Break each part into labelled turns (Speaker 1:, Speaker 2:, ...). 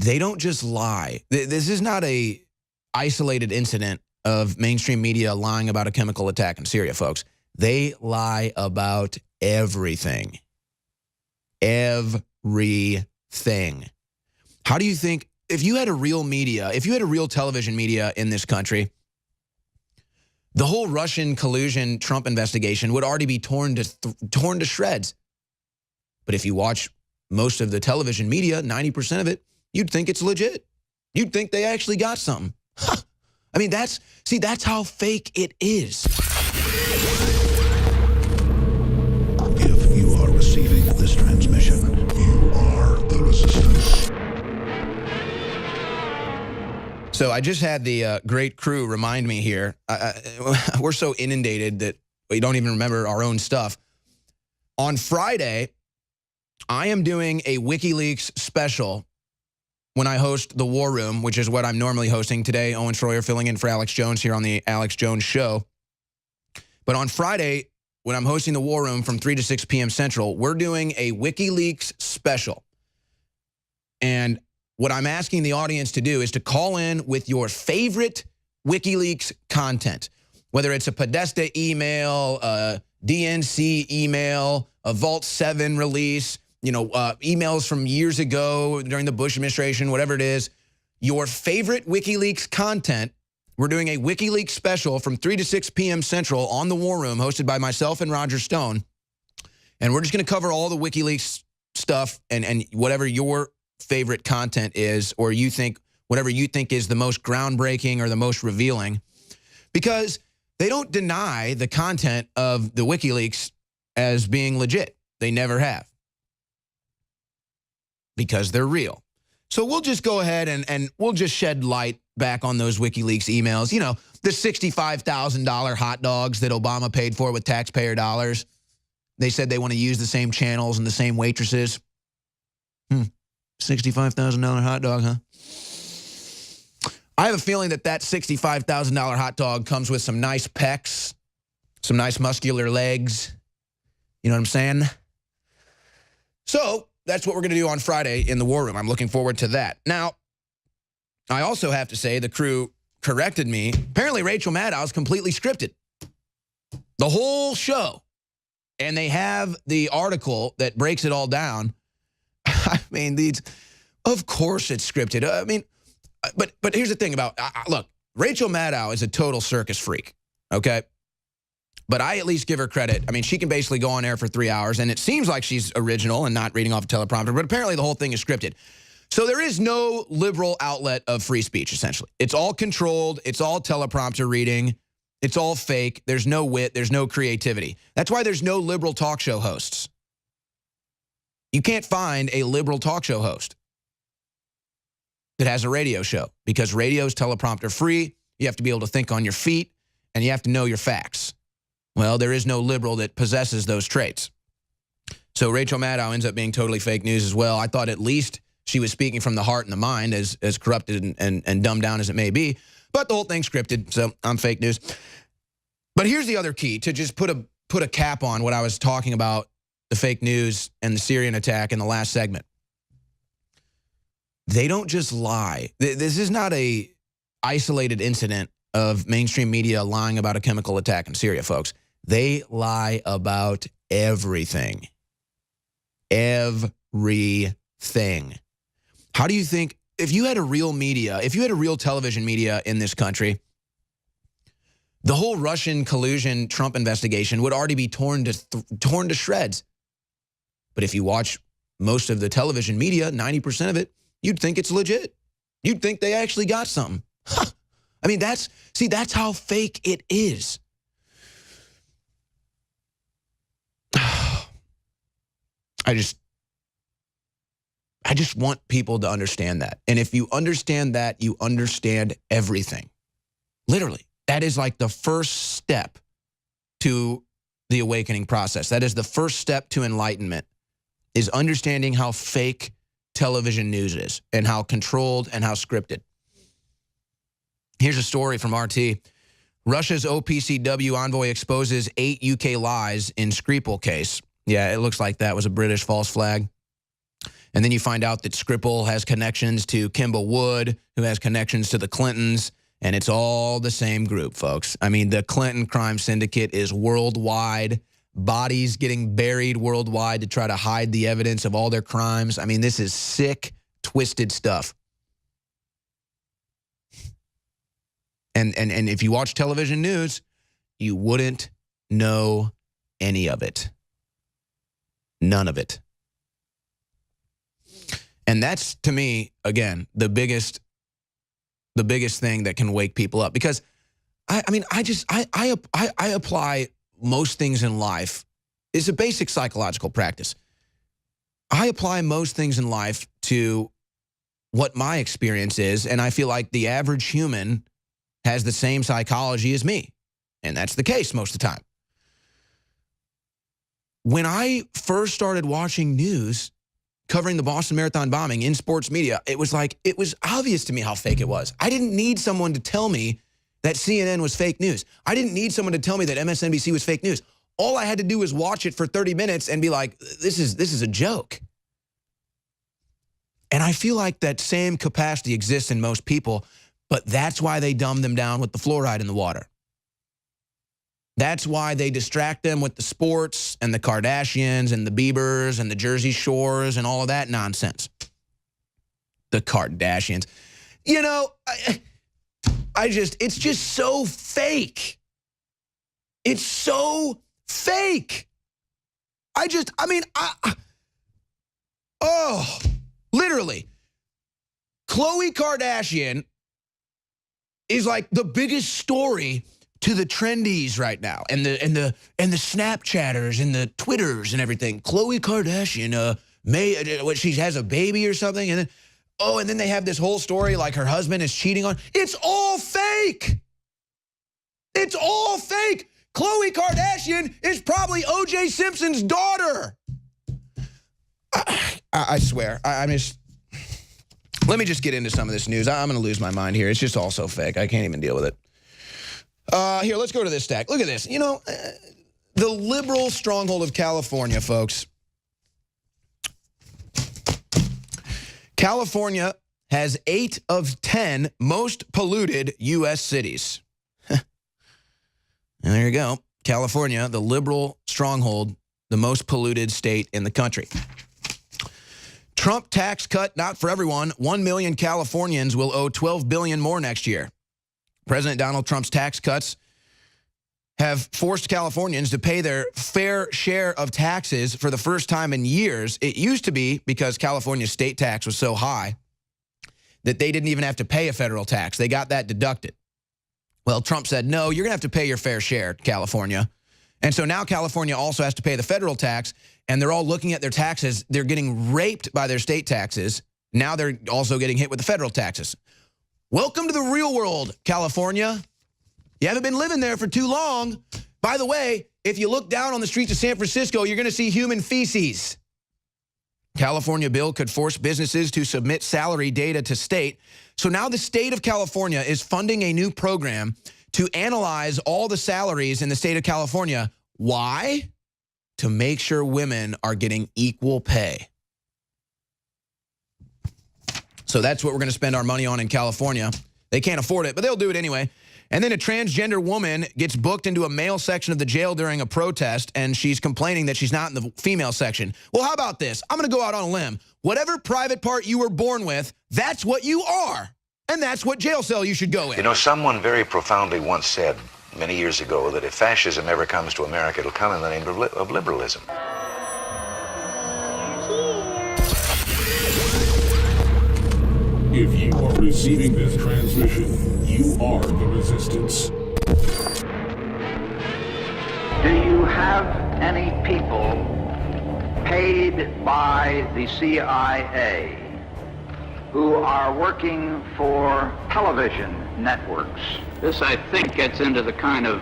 Speaker 1: They don't just lie. This is not a isolated incident of mainstream media lying about a chemical attack in Syria, folks. They lie about everything. Everything. How do you think, if you had a real media, if you had a real television media in this country, the whole Russian collusion Trump investigation would already be torn to shreds. But if you watch most of the television media, 90% of it, you'd think it's legit. You'd think they actually got something. I mean, that's how fake it is.
Speaker 2: If you are receiving this transmission, you are the resistance.
Speaker 1: So I just had the great crew remind me here. We're so inundated that we don't even remember our own stuff. On Friday, I am doing a WikiLeaks special when I host the War Room, which is what I'm normally hosting today. Owen Schroyer filling in for Alex Jones here on the Alex Jones Show. But on Friday, when I'm hosting the War Room from 3 to 6 p.m. Central, we're doing a WikiLeaks special. And what I'm asking the audience to do is to call in with your favorite WikiLeaks content, whether it's a Podesta email, a DNC email, a Vault 7 release, emails from years ago during the Bush administration, whatever it is, your favorite WikiLeaks content. We're doing a WikiLeaks special from 3 to 6 p.m. Central on the War Room, hosted by myself and Roger Stone. And we're just going to cover all the WikiLeaks stuff and whatever your favorite content is, or whatever you think is the most groundbreaking or the most revealing. Because they don't deny the content of the WikiLeaks as being legit. They never have. Because they're real. So we'll just go ahead and we'll just shed light back on those WikiLeaks emails. You know, the $65,000 hot dogs that Obama paid for with taxpayer dollars. They said they want to use the same channels and the same waitresses. $65,000 hot dog, huh? I have a feeling that $65,000 hot dog comes with some nice pecs, some nice muscular legs. You know what I'm saying? So that's what we're going to do on Friday in the War Room. I'm looking forward to that. Now, I also have to say the crew corrected me. Apparently, Rachel Maddow's completely scripted. The whole show. And they have the article that breaks it all down. I mean, of course it's scripted. I mean, but here's the thing about, look, Rachel Maddow is a total circus freak, okay? But I at least give her credit. I mean, she can basically go on air for 3 hours, and it seems like she's original and not reading off a teleprompter, but apparently the whole thing is scripted. So there is no liberal outlet of free speech, essentially. It's all controlled. It's all teleprompter reading. It's all fake. There's no wit. There's no creativity. That's why there's no liberal talk show hosts. You can't find a liberal talk show host that has a radio show, because radio is teleprompter free. You have to be able to think on your feet, and you have to know your facts. Well, there is no liberal that possesses those traits. So Rachel Maddow ends up being totally fake news as well. I thought at least she was speaking from the heart and the mind, as corrupted and dumbed down as it may be. But the whole thing's scripted, so I'm fake news. But here's the other key to just put a cap on what I was talking about, the fake news and the Syrian attack in the last segment. They don't just lie. This is not a isolated incident of mainstream media lying about a chemical attack in Syria, folks. They lie about everything. Everything. How do you think, if you had a real media, if you had a real television media in this country, the whole Russian collusion Trump investigation would already be torn to shreds. But if you watch most of the television media, 90% of it, you'd think it's legit. You'd think they actually got something. I mean, that's how fake it is. I just want people to understand that. And if you understand that, you understand everything. Literally. That is like the first step to the awakening process. That is the first step to enlightenment, is understanding how fake television news is and how controlled and how scripted. Here's a story from RT. Russia's OPCW envoy exposes 8 UK lies in Skripal case. Yeah, it looks like that was a British false flag. And then you find out that Skripal has connections to Kimball Wood, who has connections to the Clintons, and it's all the same group, folks. I mean, the Clinton crime syndicate is worldwide, bodies getting buried worldwide to try to hide the evidence of all their crimes. I mean, this is sick, twisted stuff. And if you watch television news, you wouldn't know any of it. None of it. And that's, to me, again, the biggest thing that can wake people up. Because, I apply most things in life. It's a basic psychological practice. I apply most things in life to what my experience is, and I feel like the average human has the same psychology as me. And that's the case most of the time. When I first started watching news covering the Boston Marathon bombing in sports media, it was obvious to me how fake it was. I didn't need someone to tell me that CNN was fake news. I didn't need someone to tell me that MSNBC was fake news. All I had to do was watch it for 30 minutes and be like, this is a joke. And I feel like that same capacity exists in most people, but that's why they dumb them down with the fluoride in the water. That's why they distract them with the sports and the Kardashians and the Biebers and the Jersey Shores and all of that nonsense. The Kardashians. You know, it's just so fake. It's so fake. Literally. Khloe Kardashian is like the biggest story to the trendies right now, and the Snapchatters and the Twitters and everything. Khloe Kardashian she has a baby or something, and then they have this whole story like her husband is cheating on. It's all fake. It's all fake. Khloe Kardashian is probably O.J. Simpson's daughter. I swear. Let me just get into some of this news. I'm going to lose my mind here. It's just all so fake. I can't even deal with it. Here, let's go to this stack. Look at this. You know, the liberal stronghold of California, folks. California has 8 of 10 most polluted U.S. cities. And there you go. California, the liberal stronghold, the most polluted state in the country. Trump tax cut not for everyone. 1 million Californians will owe $12 billion more next year. President Donald Trump's tax cuts have forced Californians to pay their fair share of taxes for the first time in years. It used to be, because California's state tax was so high, that they didn't even have to pay a federal tax. They got that deducted. Well, Trump said, no, you're going to have to pay your fair share, California. And so now California also has to pay the federal tax, and they're all looking at their taxes. They're getting raped by their state taxes. Now they're also getting hit with the federal taxes. Welcome to the real world, California. You haven't been living there for too long. By the way, if you look down on the streets of San Francisco, you're going to see human feces. California bill could force businesses to submit salary data to state. So now the state of California is funding a new program to analyze all the salaries in the state of California. Why? To make sure women are getting equal pay. So that's what we're going to spend our money on in California. They can't afford it, but they'll do it anyway. And then a transgender woman gets booked into a male section of the jail during a protest, and she's complaining that she's not in the female section. Well, how about this? I'm going to go out on a limb. Whatever private part you were born with, that's what you are. And that's what jail cell you should go in.
Speaker 3: You know, someone very profoundly once said many years ago that if fascism ever comes to America, it'll come in the name of liberalism.
Speaker 2: If you are receiving this transmission, you are the resistance.
Speaker 4: Do you have any people paid by the CIA who are working for television networks?
Speaker 5: This, I think, gets into the kind of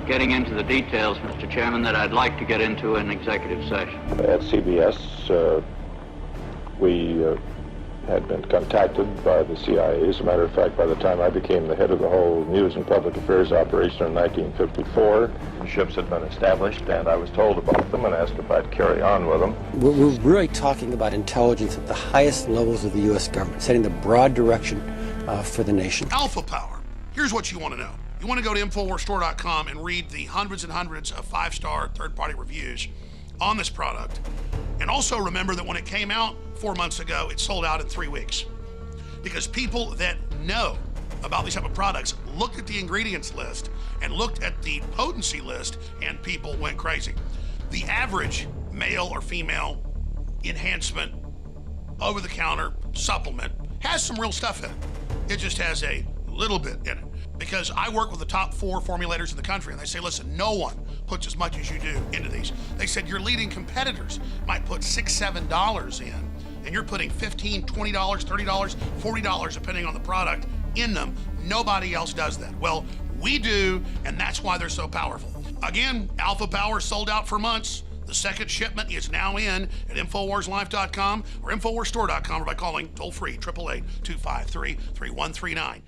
Speaker 5: getting into the details, Mr. Chairman, that I'd like to get into in executive session.
Speaker 6: At CBS, we had been contacted by the CIA. As a matter of fact, by the time I became the head of the whole news and public affairs operation in 1954, ships had been established, and I was told about them and asked if I'd carry on with them.
Speaker 7: We're really talking about intelligence at the highest levels of the U.S. government, setting the broad direction for the nation.
Speaker 8: Alpha Power. Here's what you want to know. You want to go to InfoWarsStore.com and read the hundreds and hundreds of 5-star third-party reviews on this product. And also remember that when it came out 4 months ago, it sold out in 3 weeks. Because people that know about these type of products looked at the ingredients list and looked at the potency list, and people went crazy. The average male or female enhancement over-the-counter supplement has some real stuff in it. It just has a little bit in it. Because I work with the top 4 formulators in the country, and they say, listen, no one puts as much as you do into these. They said your leading competitors might put $6, $7 in, and you're putting $15, $20, $30, $40, depending on the product, in them. Nobody else does that. Well, we do, and that's why they're so powerful. Again, Alpha Power sold out for months. The second shipment is now in at InfoWarsLife.com or InfoWarsStore.com, or by calling toll-free 888-253-3139.